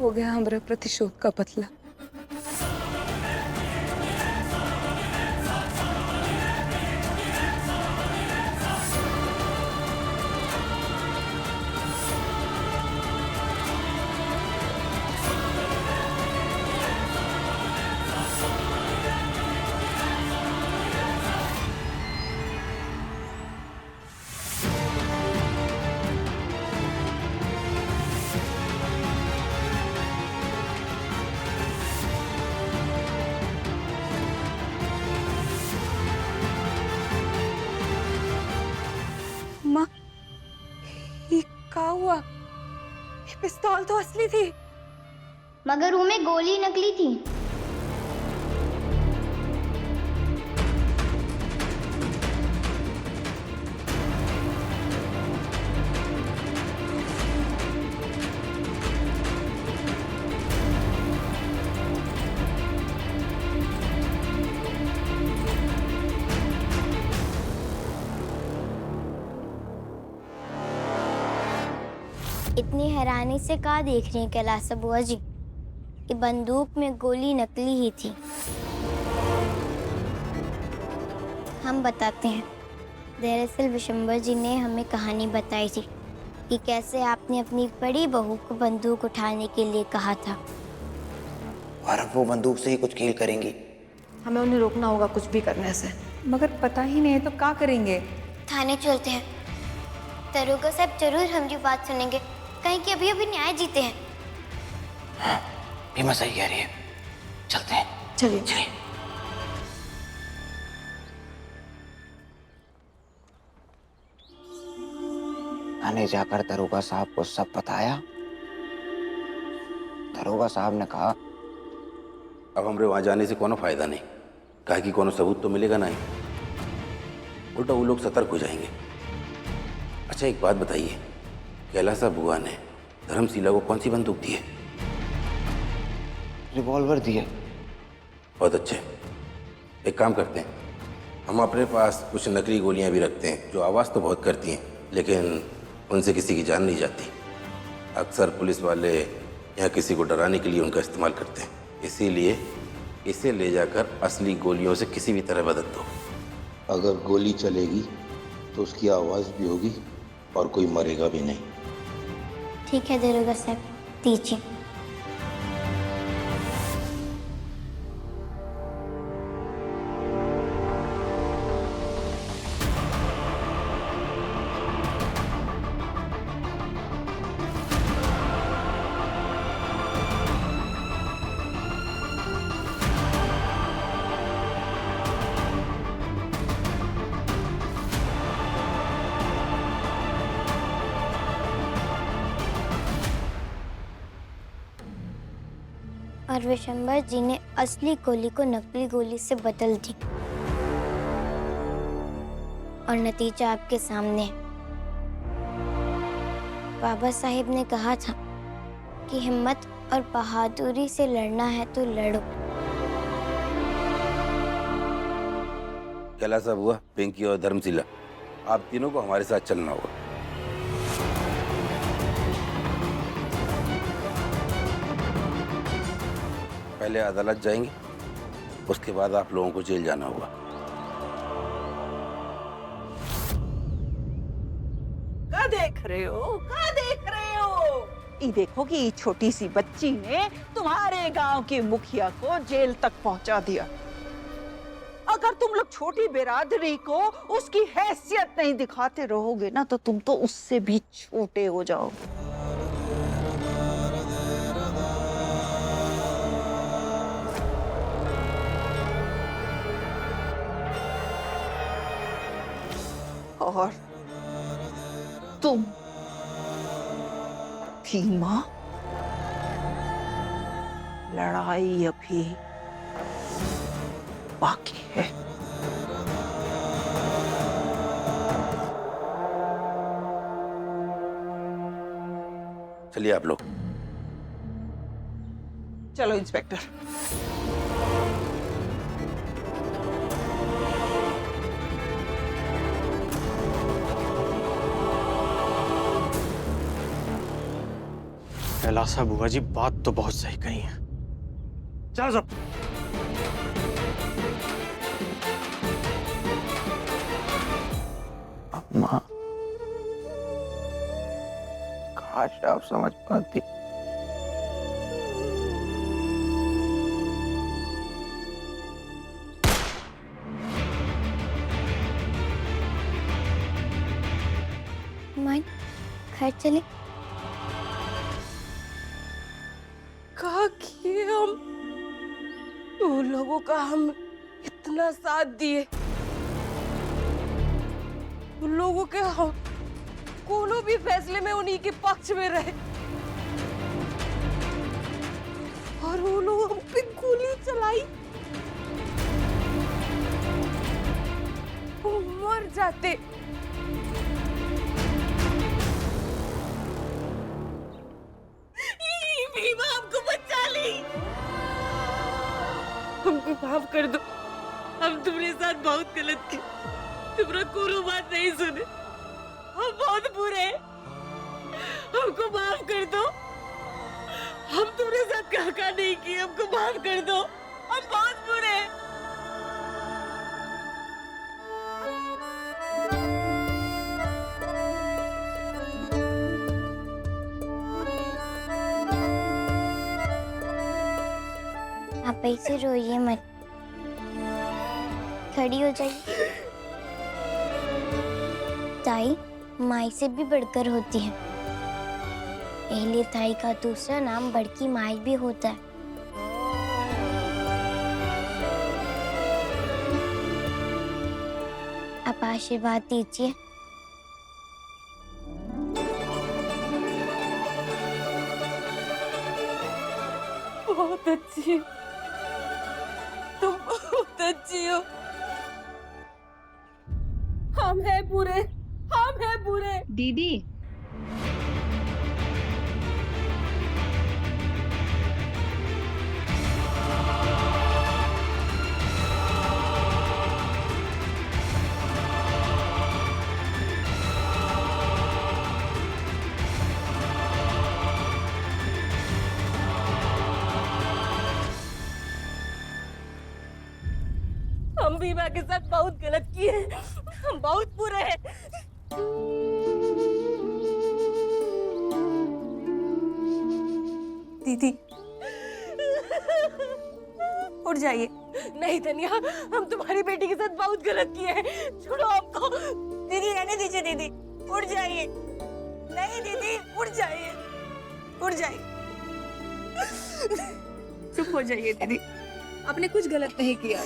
हो गया हमारे प्रतिशोध का बदला। माँ, ये क्या हुआ? ये पिस्तौल तो असली थी। मगर उनमें गोली नकली थी। इतनी हैरानी से कहाँ देख रही हैं कैलाश बुआ जी? कि बंदूक में गोली नकली ही थी। हम बताते हैं। दरअसल विशंबर जी ने हमें कहानी बताई थी कि कैसे आपने अपनी बड़ी बहू को बंदूक उठाने के लिए कहा था और अब वो बंदूक से ही कुछ कील करेंगी। हमें उन्हें रोकना होगा कुछ भी करने से। मगर पता ही नहीं है तो क्या करेंगे? थाने चलते हैं। दरोगा साहब जरूर हमारी बात सुनेंगे। कहीं कि अभी अभी न्याय जीते हैं। हाँ, भीमा सही कह रही है। चलते हैं। चलिए चलिए। थाने जाकर दरोगा साहब को सब बताया। दरोगा साहब ने कहा अब हमरे वहां जाने से कोनो फायदा नहीं, कहा कि कोनो सबूत तो मिलेगा नहीं, उल्टा वो लोग सतर्क हो जाएंगे। अच्छा एक बात बताइए, कैलासा बुआ ने धर्मशिला को कौन सी बंदूक दी है? रिवॉल्वर दी है। बहुत अच्छे। एक काम करते हैं, हम अपने पास कुछ नकली गोलियां भी रखते हैं जो आवाज़ तो बहुत करती हैं लेकिन उनसे किसी की जान नहीं जाती। अक्सर पुलिस वाले यहाँ किसी को डराने के लिए उनका इस्तेमाल करते हैं, इसीलिए इसे ले जाकर असली गोलियों से किसी भी तरह बदल दो। अगर गोली चलेगी तो उसकी आवाज़ भी होगी और कोई मरेगा भी नहीं। ठीक है दरोगा साहब, दीजिए। और विशंबर जी ने असली गोली को नकली गोली से बदल दी और नतीजा आपके सामने है। बाबा साहिब ने कहा था कि हिम्मत और बहादुरी से लड़ना है तो लड़ो। कैलासा बुआ, पिंकी और धर्मशिला, आप तीनों को हमारे साथ चलना होगा। पहले अदालत जाएंगे, उसके बाद आप लोगों को जेल जाना होगा। क्या देख रहे हो? क्या देख रहे हो? ये देखो कि ये छोटी सी बच्ची ने तुम्हारे गांव के मुखिया को जेल तक पहुंचा दिया। अगर तुम लोग छोटी बिरादरी को उसकी हैसियत नहीं दिखाते रहोगे ना तो तुम तो उससे भी छोटे हो जाओगे। और तुम भीमा, लड़ाई अभी बाकी है। चलिए आप लोग। चलो इंस्पेक्टर। कैलासा बुआ जी बात तो बहुत सही कही है। चलो सब। माँ, काश आप समझ पाती। माँ घर चले। कहा किए हम उन लोगों का, हम इतना साथ दिए उन लोगों के, हम कोनो भी फैसले में उन्हीं के पक्ष में रहे, और वो लोग हम पे गोली चलाई। वो मर जाते। भीमा हमको बचा ली। हमको माफ कर दो, हम तुम्हारे साथ बहुत गलत किए, तुम्हारा कोनो बात नहीं सुने, हम बहुत बुरे हैं, हमको माफ कर दो। हम तुम्हारे साथ क्या नहीं किए, हमको माफ कर दो, हम बहुत बुरे हैं। आप ऐसे रोइए मत, खड़ी हो जाइए। ताई माई से भी बढ़कर होती है। पहले ताई का दूसरा नाम बड़की माई भी होता है। आप आशीर्वाद दीजिए। बहुत अच्छी हो, तुम बहुत अच्छी हो। हम हैं बुरे, हम हैं बुरे। दीदी हम भीमा के साथ बहुत गलत किए, हम बहुत बुरे हैं। दीदी उठ जाइए। नहीं धनिया, हम तुम्हारी बेटी के साथ बहुत गलत किए हैं, छोड़ो हमको। दीदी रहने दीजिए, दीदी उठ जाइए। नहीं दीदी उठ जाइए, उठ जाइए। चुप हो जाइए दीदी, आपने कुछ गलत नहीं किया।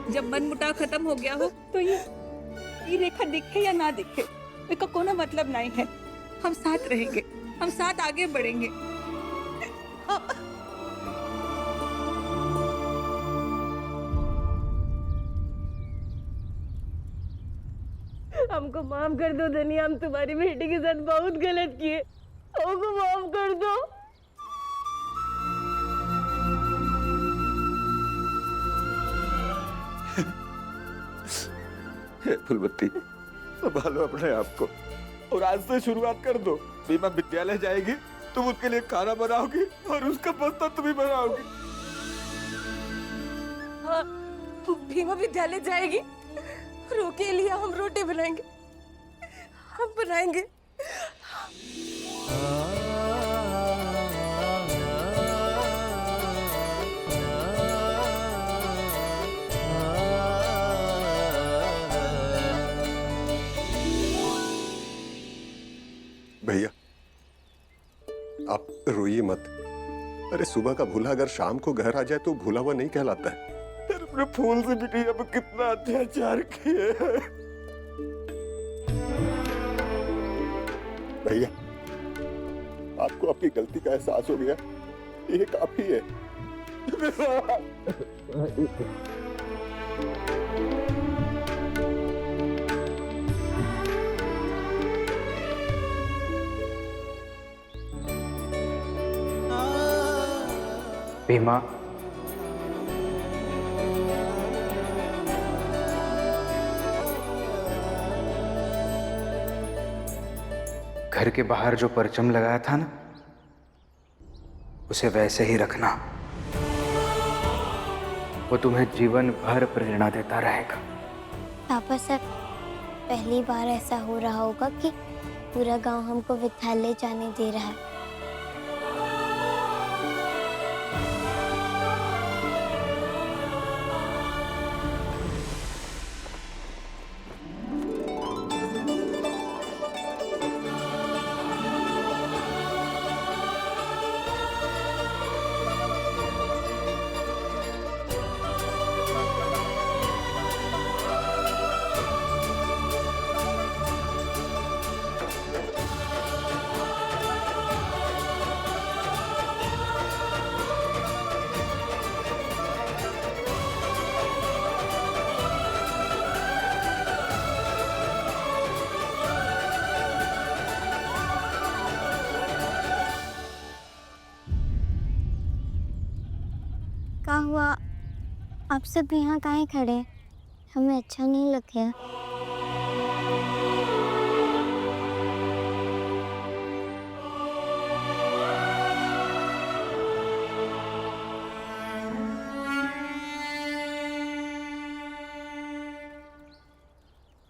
जब मनमुटाव खत्म हो गया हो तो ये रेखा दिखे या ना दिखे, इसका कोई मतलब नहीं है। हम साथ रहेंगे, हम साथ आगे बढ़ेंगे। हमको माफ कर दो धनिया, हम तुम्हारी बेटी के साथ बहुत गलत किए, हमको माफ कर दो। फुलबत्ती, संभालो अपने आप को और आज से शुरुआत कर दो। भीमा विद्यालय जाएगी, तुम उसके लिए खाना बनाओगी और उसका बस्ता तुम ही बनाओगी। हाँ, भीमा विद्यालय जाएगी, रोके लिए हम रोटी बनाएंगे, हम बनाएंगे। भैया आप रोइए मत। अरे सुबह का भूला अगर शाम को घर आ जाए तो भूला हुआ नहीं कहलाता है। अपने फूल से बिटिया पे कितना अत्याचार किए हैं। भैया आपको अपनी गलती का एहसास हो गया, ये काफी है। भीमा, घर के बाहर जो परचम लगाया था ना, उसे वैसे ही रखना। वो तुम्हें जीवन भर प्रेरणा देता रहेगा। पापा सर, पहली बार ऐसा हो रहा होगा कि पूरा गांव हमको विद्यालय जाने दे रहा है। क्या हुआ? आप सब यहाँ काहे खड़े हैं? हमें अच्छा नहीं लग रहा।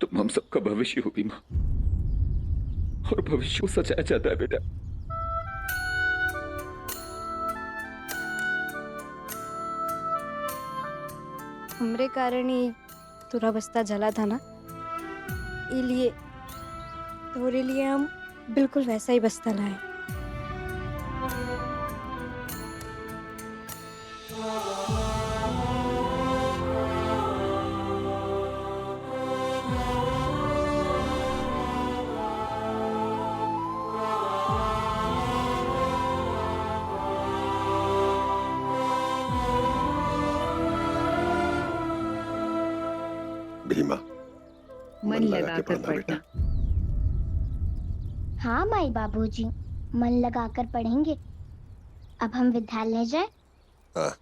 तुम हम सबका भविष्य हो बीमा, और भविष्य को सजाया जाता है बेटा। हमरे कारण ही तुरा बस्ता जला था ना, इसलिए तोरे लिए हम बिल्कुल वैसा ही बस्ता लाए। भीमा, मन लगा कर पढ़ना। हाँ माई बाबूजी, मन लगाकर पढ़ेंगे। अब हम विद्यालय जाए। हाँ।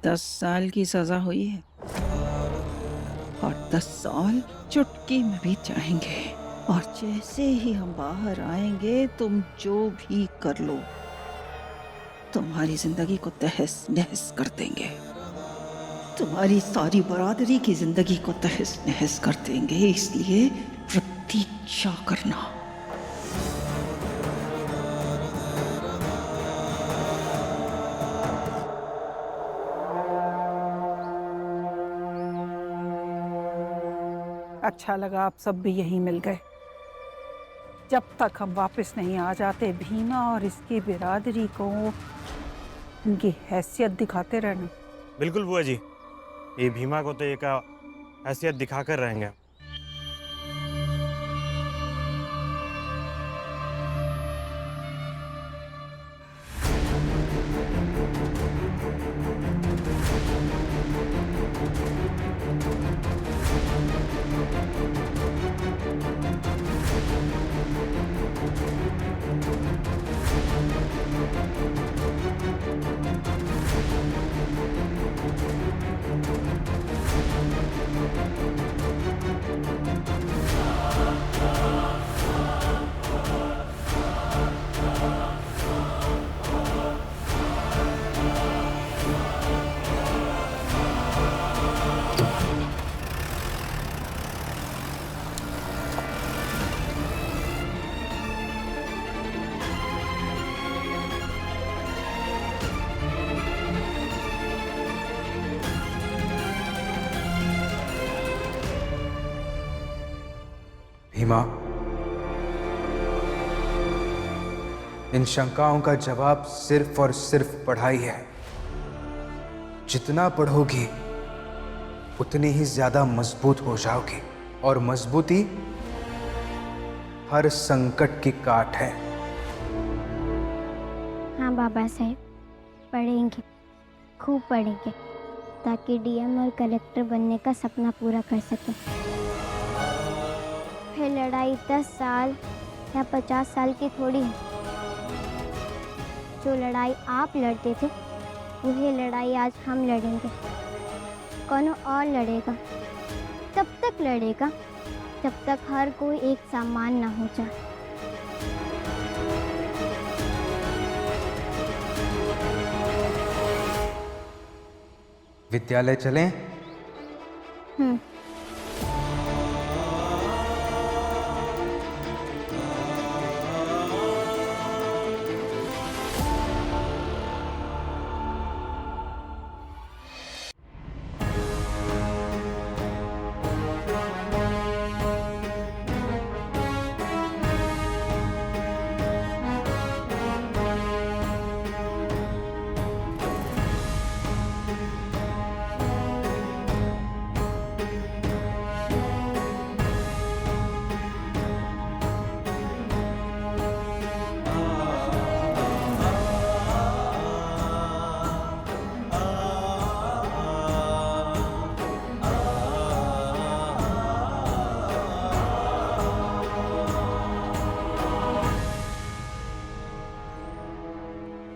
दस साल की सजा हुई है, और 10 साल चुटकी में भी जाएंगे। और जैसे ही हम बाहर आएंगे, तुम जो भी कर लो, तुम्हारी जिंदगी को तहस नहस कर देंगे। तुम्हारी सारी बरादरी की जिंदगी को तहस नहस कर देंगे। इसलिए प्रतीक्षा करना। अच्छा लगा आप सब भी यहीं मिल गए। जब तक हम वापस नहीं आ जाते, भीमा और इसकी बिरादरी को उनकी हैसियत दिखाते रहना। बिल्कुल बुआ जी, ये भीमा को तो एक हैसियत दिखाकर रहेंगे। भीमा, इन शंकाओं का जवाब सिर्फ और सिर्फ पढ़ाई है। जितना पढ़ोगी उतनी ही ज्यादा मजबूत हो जाओगी, और मजबूती हर संकट की काट है। हाँ बाबा साहेब, पढ़ेंगे, खूब पढ़ेंगे, ताकि डीएम और कलेक्टर बनने का सपना पूरा कर सकें। फिर लड़ाई 10 साल या 50 साल की थोड़ी है। जो लड़ाई आप लड़ते थे वही लड़ाई आज हम लड़ेंगे। कौन और लड़ेगा, तब तक लड़ेगा जब तक हर कोई एक समान ना हो जाए। विद्यालय चलें?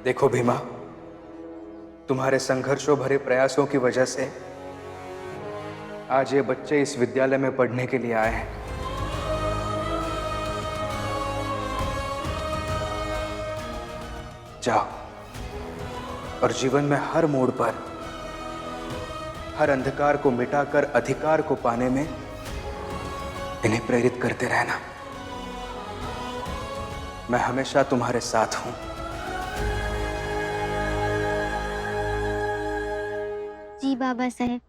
देखो भीमा, तुम्हारे संघर्षों भरे प्रयासों की वजह से आज ये बच्चे इस विद्यालय में पढ़ने के लिए आए हैं। जाओ और जीवन में हर मोड़ पर हर अंधकार को मिटाकर अधिकार को पाने में इन्हें प्रेरित करते रहना। मैं हमेशा तुम्हारे साथ हूं। जी बाबा साहेब।